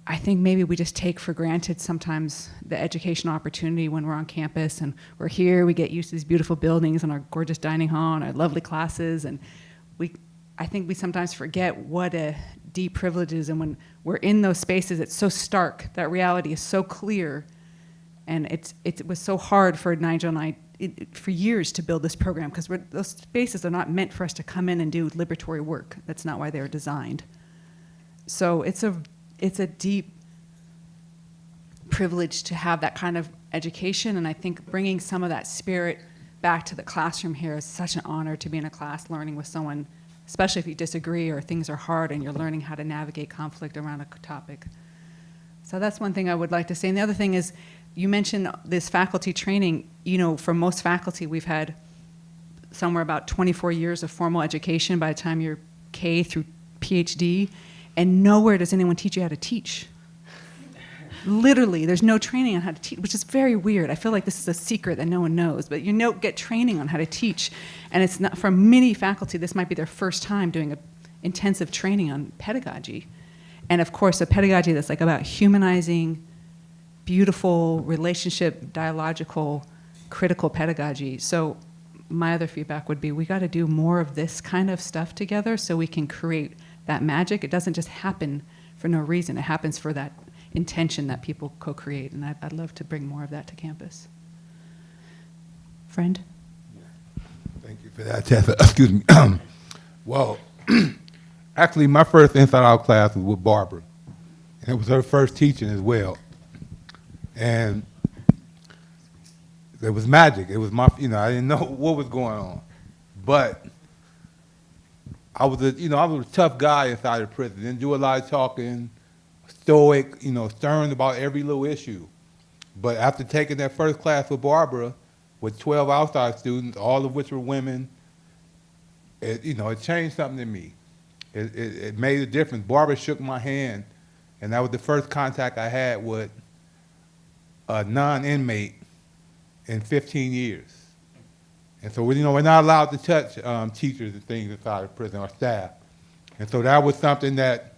I think maybe we just take for granted sometimes the educational opportunity when we're on campus and we're here, we get used to these beautiful buildings and our gorgeous dining hall and our lovely classes, and I think we sometimes forget what a deep privilege is, and when we're in those spaces, it's so stark, that reality is so clear, and it was so hard for Nigel and I for years to build this program, because those spaces are not meant for us to come in and do liberatory work. That's not why they were designed. So it's a deep privilege to have that kind of education, and I think bringing some of that spirit back to the classroom here is such an honor, to be in a class learning with someone, especially if you disagree or things are hard and you're learning how to navigate conflict around a topic. So that's one thing I would like to say. And the other thing is, you mentioned this faculty training. You know, for most faculty, we've had somewhere about 24 years of formal education by the time you're K through PhD, and nowhere does anyone teach you how to teach. Literally, there's no training on how to teach, which is very weird. I feel like this is a secret that no one knows, but you get training on how to teach. And it's not, for many faculty, this might be their first time doing intensive training on pedagogy. And of course, a pedagogy that's like about humanizing, beautiful relationship, dialogical, critical pedagogy. So my other feedback would be we got to do more of this kind of stuff together so we can create that magic. It doesn't just happen for no reason. It happens for that intention that people co-create. And I'd love to bring more of that to campus. Friend? Thank you for that, Tessa. Excuse me. Well, actually, my first Inside Out class was with Barbara. And it was her first teaching as well. And it was magic. It was my, I didn't know what was going on. But I was a tough guy inside the prison. Didn't do a lot of talking, stoic, stern about every little issue. But after taking that first class with Barbara, with 12 outside students, all of which were women, it changed something in me. It made a difference. Barbara shook my hand, and that was the first contact I had with a non-inmate in 15 years. And so, we're not allowed to touch teachers and things inside the prison, or staff. And so that was something that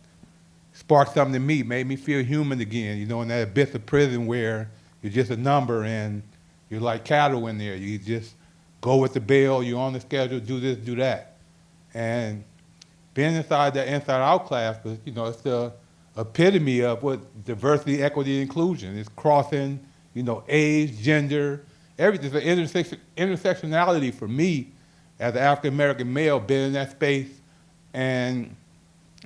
sparked something in me, made me feel human again, in that abyss of prison where you're just a number and you're like cattle in there. You just go with the bell, you're on the schedule, do this, do that. And being inside that Inside Out class, it's the epitome of what diversity, equity, and inclusion. It's crossing, age, gender, everything. It's an intersectionality for me as an African-American male, being in that space and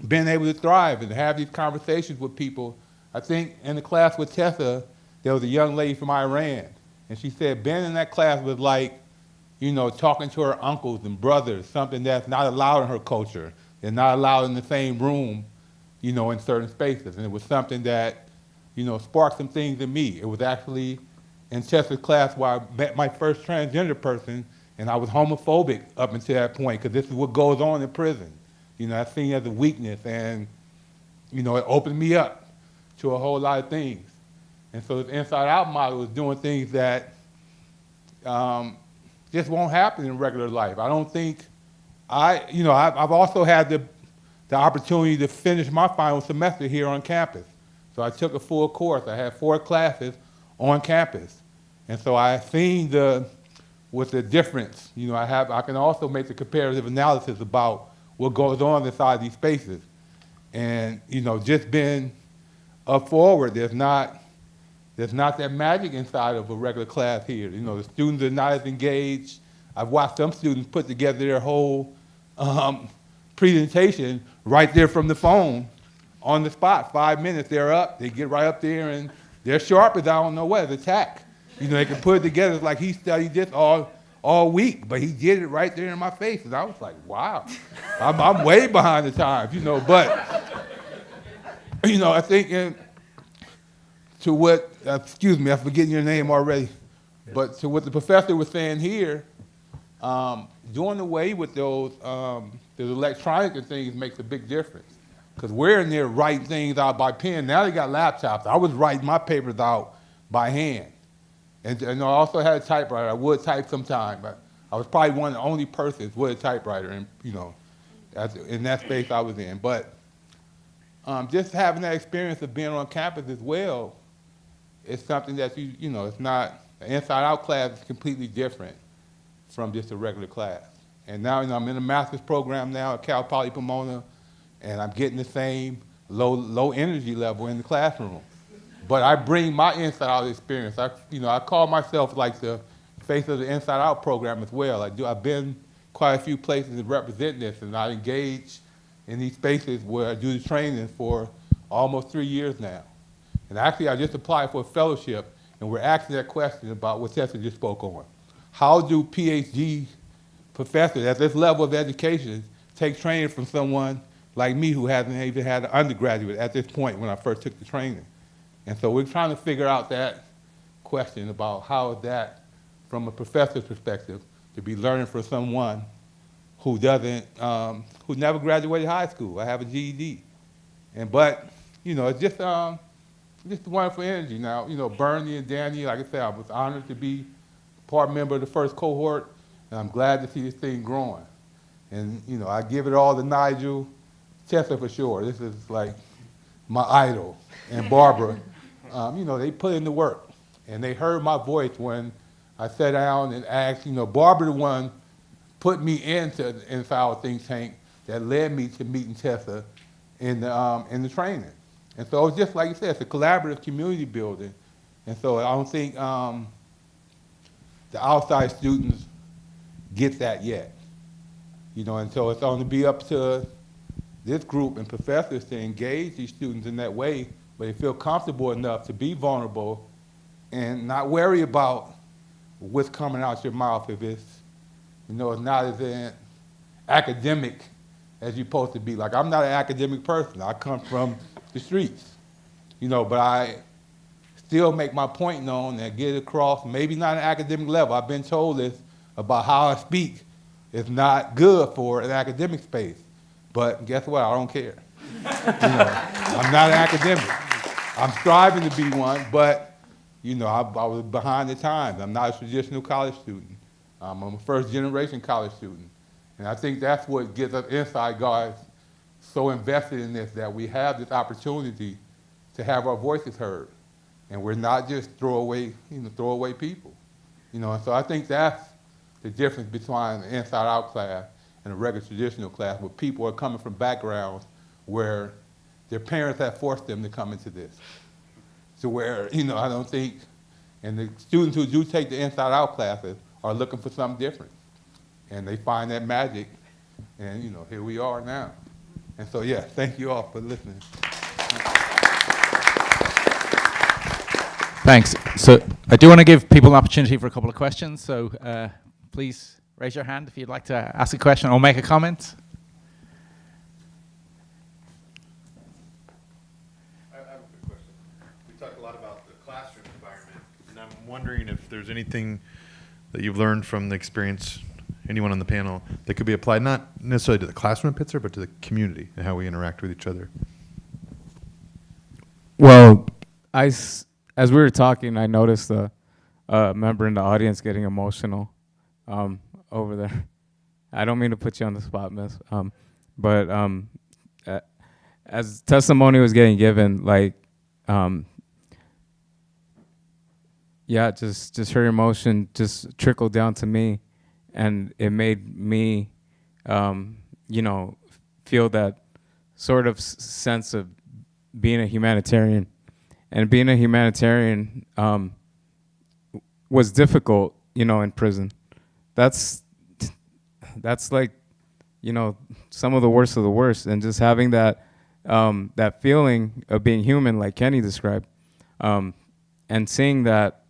being able to thrive and have these conversations with people. I think in the class with Tessa, there was a young lady from Iran, and she said being in that class was like, talking to her uncles and brothers, something that's not allowed in her culture. They're not allowed in the same room, in certain spaces. And it was something that, sparked some things in me. It was actually in Tessa's class where I met my first transgender person, and I was homophobic up until that point, because this is what goes on in prison. That's seen as a weakness, and, it opened me up to a whole lot of things. And so the Inside Out model is doing things that just won't happen in regular life. I don't think I've also had the opportunity to finish my final semester here on campus. So I took a full course. I had 4 classes on campus. And so I've seen what's the difference. I can also make the comparative analysis about what goes on inside these spaces. And, just being up forward, there's not that magic inside of a regular class here. The students are not as engaged. I've watched some students put together their whole presentation right there from the phone on the spot. 5 minutes, they're up. They get right up there, and they're sharp as I don't know what, as a tack. They can put it together. It's like he studied this all week, but he did it right there in my face. And I was like, wow, I'm way behind the times, But, I think to what, excuse me, I'm forgetting your name already, but to what the professor was saying here, doing away with those electronic and things makes a big difference. Because we're in there writing things out by pen. Now they got laptops. I was writing my papers out by hand. And I also had a typewriter. I would type sometime, but I was probably one of the only persons with a typewriter, and in that space I was in. But just having that experience of being on campus as well, it's something that it's not, the Inside Out class is completely different from just a regular class. And now, I'm in a master's program now at Cal Poly Pomona, and I'm getting the same low energy level in the classroom. But I bring my Inside Out experience. I call myself like the face of the Inside Out program as well. I've been quite a few places to represent this, and I engage in these spaces where I do the training for almost 3 years now. And actually, I just applied for a fellowship, and we're asking that question about what Tessa just spoke on. How do PhD professors at this level of education take training from someone like me who hasn't even had an undergraduate at this point when I first took the training? And so we're trying to figure out that question about how is that, from a professor's perspective, to be learning from someone who who never graduated high school. I have a GED. But it's just wonderful energy. Now, Bernie and Danny, like I said, I was honored to be part member of the first cohort, and I'm glad to see this thing growing. And, I give it all to Nigel, Tessa for sure. This is like my idol, and Barbara, you know, they put in the work. And they heard my voice when I sat down and asked, you know, Barbara the one put me into the Inside think tank that led me to meeting Tessa in the training. And so it's just like you said, it's a collaborative community building. And so I don't think the outside students get that yet. You know, and so it's going to be up to this group and professors to engage these students in that way, where they feel comfortable enough to be vulnerable and not worry about what's coming out your mouth if it's, you know, it's not as academic as you're supposed to be. Like, I'm not an academic person. I come from the streets, you know, but I still make my point known and get it across, maybe not an academic level. I've been told this about how I speak is not good for an academic space. But guess what? I don't care. You know, I'm not an academic. I'm striving to be one, but you know, I was behind the times. I'm not a traditional college student. I'm a first-generation college student. And I think that's what gets us inside guards so invested in this, that we have this opportunity to have our voices heard. And we're not just throwaway people. You know, and so I think that's the difference between an inside-out class and a regular traditional class, where people are coming from backgrounds where their parents have forced them to come into this. So where, you know, I don't think, and the students who do take the inside-out classes are looking for something different. And they find that magic, and, you know, here we are now. And so, yeah, thank you all for listening. Thanks. So I do want to give people an opportunity for a couple of questions. So please raise your hand if you'd like to ask a question or make a comment. I have a quick question. We talked a lot about the classroom environment, and I'm wondering if there's anything that you've learned from the experience, anyone on the panel, that could be applied not necessarily to the classroom in Pitzer, but to the community and how we interact with each other. Well, as we were talking, I noticed a member in the audience getting emotional over there. I don't mean to put you on the spot, miss. But as testimony was getting given, like, yeah, just her emotion just trickled down to me, and it made me, you know, feel that sort of sense of being a humanitarian. And being a humanitarian was difficult, you know, in prison. That's like, you know, some of the worst of the worst. And just having that that feeling of being human, like Kenny described, and seeing that,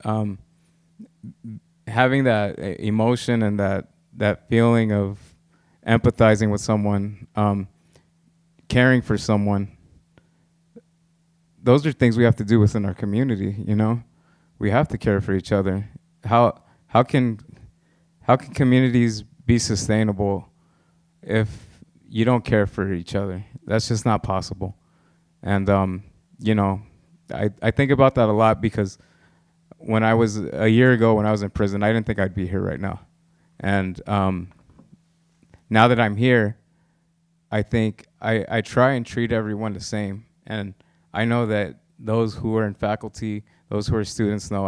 having that emotion and that feeling of empathizing with someone, caring for someone. Those are things we have to do within our community, you know? We have to care for each other. How can communities be sustainable if you don't care for each other? That's just not possible. And, you know, I think about that a lot, because when I was, a year ago when I was in prison, I didn't think I'd be here right now. And now that I'm here, I think I try and treat everyone the same. And I know that those who are in faculty, those who are students know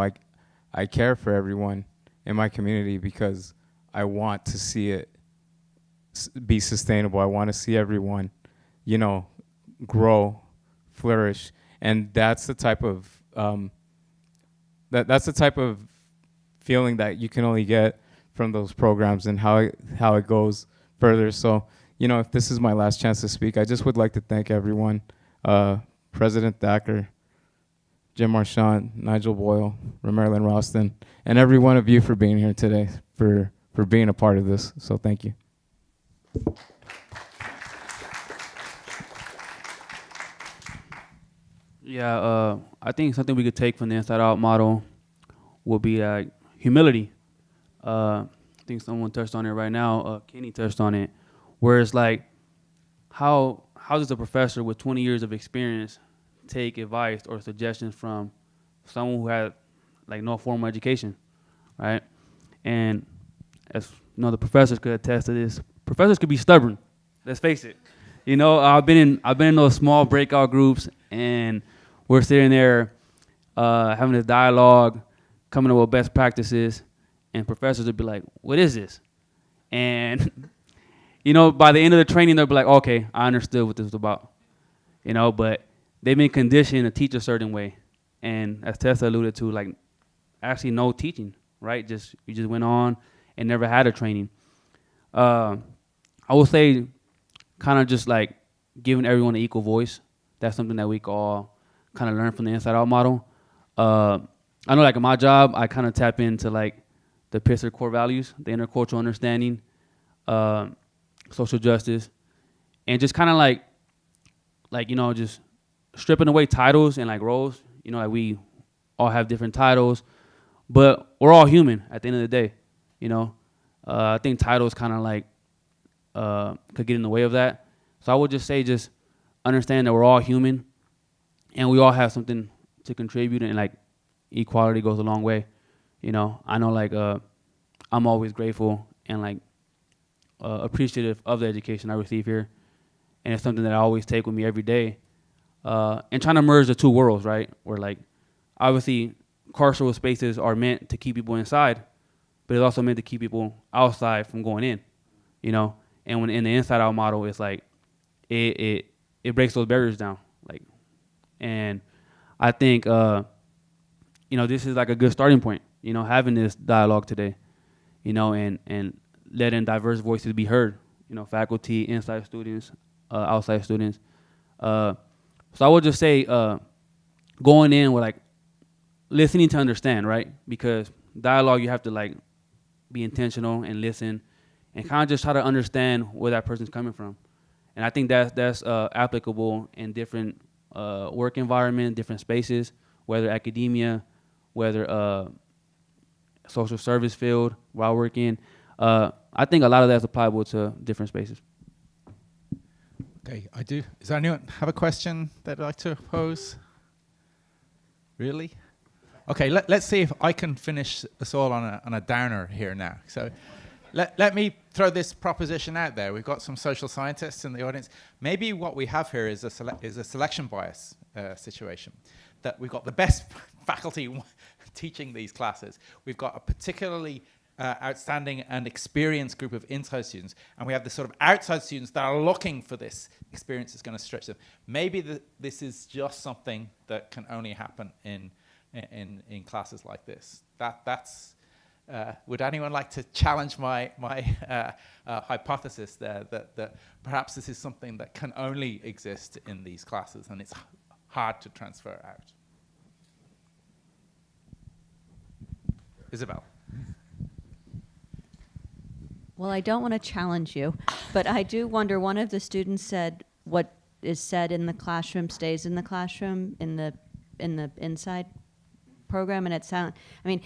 I care for everyone in my community, because I want to see it be sustainable. I want to see everyone, you know, grow, flourish. And that's the type of that's the type of feeling that you can only get from those programs, and how it goes further. So, you know, if this is my last chance to speak, I just would like to thank everyone. President Thacker, Jim Marchant, Nigel Boyle, Marilyn Ralston, and every one of you for being here today, for being a part of this. So thank you. Yeah, I think something we could take from the Inside Out model would be humility. I think someone touched on it right now. Kenny touched on it, where it's like, how does a professor with 20 years of experience take advice or suggestions from someone who had like no formal education, right? And as you know, the professors could attest to this. Professors could be stubborn. Let's face it. You know, I've been in those small breakout groups, and we're sitting there having this dialogue, coming up with best practices, and professors would be like, "What is this?" And you know, by the end of the training, they'll be like, "Okay, I understood what this was about." You know, but they've been conditioned to teach a certain way, and as Tessa alluded to, like actually no teaching, right? You just went on and never had a training. I would say, kind of just like giving everyone an equal voice. That's something that we can all kind of learn from the Inside Out model. I know, like in my job, I kind of tap into like the Pitzer core values, the intercultural understanding, social justice, and just kind of like you know, just stripping away titles and like roles. You know, like we all have different titles, but we're all human at the end of the day. You know, I think titles kind of like could get in the way of that. So I would just say, just understand that we're all human, and we all have something to contribute, and like equality goes a long way. You know, I know like I'm always grateful and like appreciative of the education I receive here, and it's something that I always take with me every day. And trying to merge the two worlds, right? Where like obviously carceral spaces are meant to keep people inside, but it's also meant to keep people outside from going in. You know, and when in the Inside Out model, it's like it breaks those barriers down. Like, and I think you know, this is like a good starting point. You know, having this dialogue today. You know, and letting diverse voices be heard. You know, faculty, inside students, outside students. So I would just say going in with like listening to understand, right? Because dialogue, you have to like be intentional and listen and kind of just try to understand where that person's coming from. And I think that's applicable in different work environment, different spaces, whether academia, whether social service field where I work in. I think a lot of that's applicable to different spaces. Okay, I do. Does anyone have a question they'd like to pose? Really? Okay, let's see if I can finish us all on a downer here now. So let me throw this proposition out there. We've got some social scientists in the audience. Maybe what we have here is a selection bias situation, that we've got the best faculty teaching these classes. We've got a particularly outstanding and experienced group of inside students, and we have the sort of outside students that are looking for this experience that's going to stretch them. Maybe this is just something that can only happen in classes like this. That's would anyone like to challenge my hypothesis there that perhaps this is something that can only exist in these classes and it's hard to transfer out? Isabel. Well, I don't want to challenge you, but I do wonder, one of the students said what is said in the classroom stays in the classroom in the inside program, and it sounds, I mean,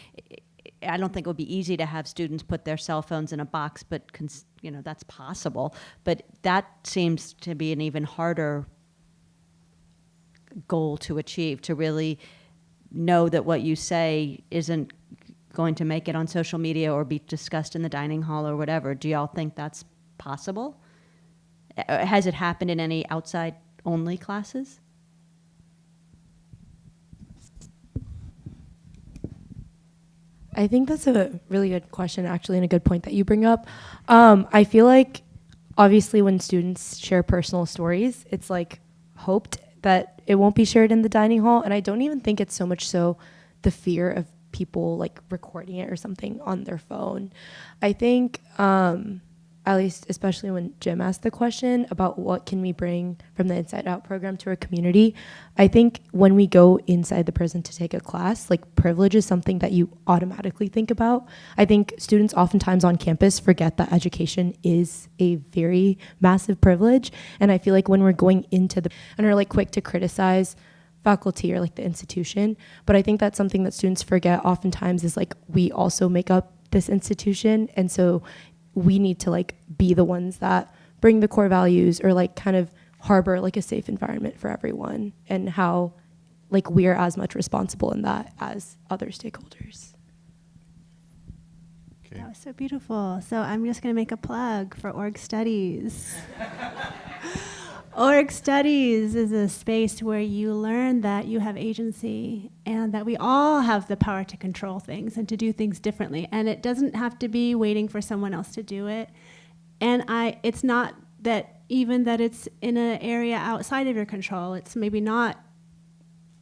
I don't think it would be easy to have students put their cell phones in a box, but you know, that's possible. But that seems to be an even harder goal to achieve, to really know that what you say isn't going to make it on social media or be discussed in the dining hall or whatever. Do y'all think that's possible? Has it happened in any outside only classes? I think that's a really good question, actually, and a good point that you bring up. I feel like, obviously, when students share personal stories, it's like hoped that it won't be shared in the dining hall, and I don't even think it's so much so the fear of people like recording it or something on their phone. I think, at least especially when Jim asked the question about what can we bring from the Inside Out program to our community, I think when we go inside the prison to take a class, like privilege is something that you automatically think about. I think students oftentimes on campus forget that education is a very massive privilege. And I feel like when we're going into and are like quick to criticize faculty or like the institution, but I think that's something that students forget oftentimes is like we also make up this institution, and so we need to like be the ones that bring the core values or like kind of harbor like a safe environment for everyone, and how like we are as much responsible in that as other stakeholders. Okay. That was so beautiful. So I'm just going to make a plug for org studies. Org studies is a space where you learn that you have agency and that we all have the power to control things and to do things differently. And it doesn't have to be waiting for someone else to do it. And it's not that even that it's in an area outside of your control. It's maybe not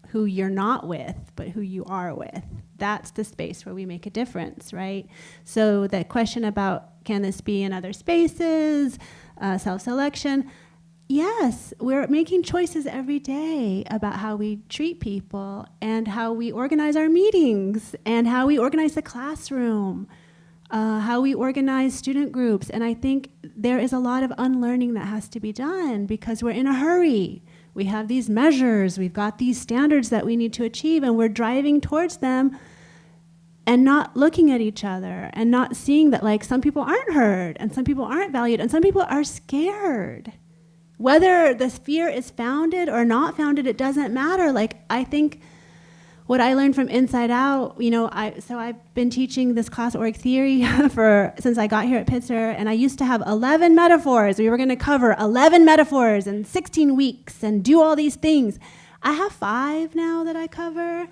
who you're not with, but who you are with. That's the space where we make a difference, right? So the question about can this be in other spaces, self-selection, yes, we're making choices every day about how we treat people and how we organize our meetings and how we organize the classroom, how we organize student groups. And I think there is a lot of unlearning that has to be done because we're in a hurry. We have these measures, we've got these standards that we need to achieve, and we're driving towards them and not looking at each other and not seeing that like some people aren't heard and some people aren't valued and some people are scared. Whether the fear is founded or not founded, it doesn't matter. Like, I think what I learned from Inside Out, so I've been teaching this class org theory since I got here at Pitzer, and I used to have 11 metaphors. We were going to cover 11 metaphors in 16 weeks and do all these things. I have 5 now that I cover,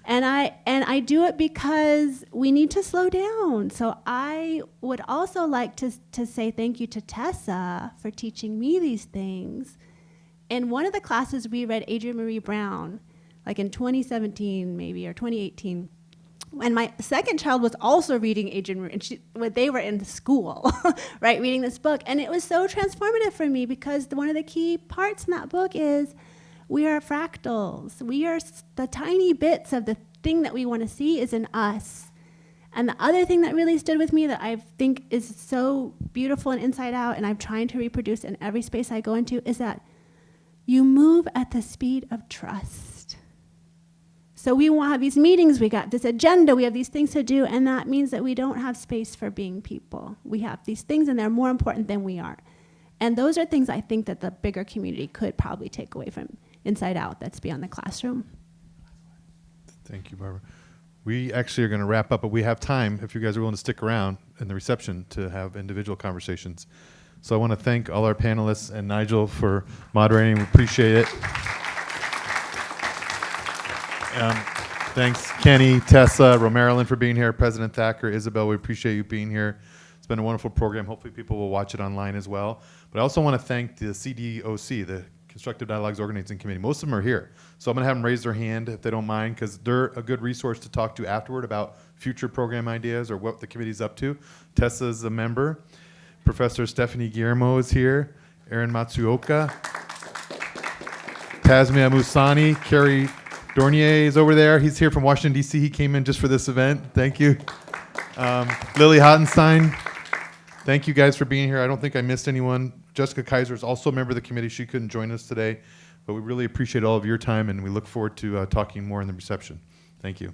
and I do it because we need to slow down. So I would also like to say thank you to Tessa for teaching me these things. In one of the classes, we read Adrienne Marie Brown, like in 2017 maybe, or 2018. And my second child was also reading Adrienne Marie, and they were in school, right, reading this book. And it was so transformative for me because one of the key parts in that book is we are fractals. We are the tiny bits of the thing that we want to see is in us. And the other thing that really stood with me that I think is so beautiful and Inside Out, and I'm trying to reproduce in every space I go into, is that you move at the speed of trust. So we want to have these meetings, we got this agenda, we have these things to do, and that means that we don't have space for being people. We have these things and they're more important than we are. And those are things I think that the bigger community could probably take away from Inside Out that's beyond the classroom. Thank you, Barbara. We actually are going to wrap up, but we have time, if you guys are willing to stick around in the reception, to have individual conversations. So I want to thank all our panelists and Nigel for moderating. We appreciate it. Thanks, Kenny, Tessa, Romarilyn for being here, President Thacker, Isabel, we appreciate you being here. It's been a wonderful program. Hopefully people will watch it online as well. But I also want to thank the CDOC, the Constructive Dialogues Organizing Committee. Most of them are here. So I'm going to have them raise their hand if they don't mind, because they're a good resource to talk to afterward about future program ideas or what the committee's up to. Tessa's a member. Professor Stephanie Guillermo is here. Aaron Matsuoka. Tasmia Musani. Kerry Dornier is over there. He's here from Washington, D.C. He came in just for this event. Thank you. Lily Hottenstein. Thank you guys for being here. I don't think I missed anyone. Jessica Kaiser is also a member of the committee. She couldn't join us today, but we really appreciate all of your time, and we look forward to talking more in the reception. Thank you.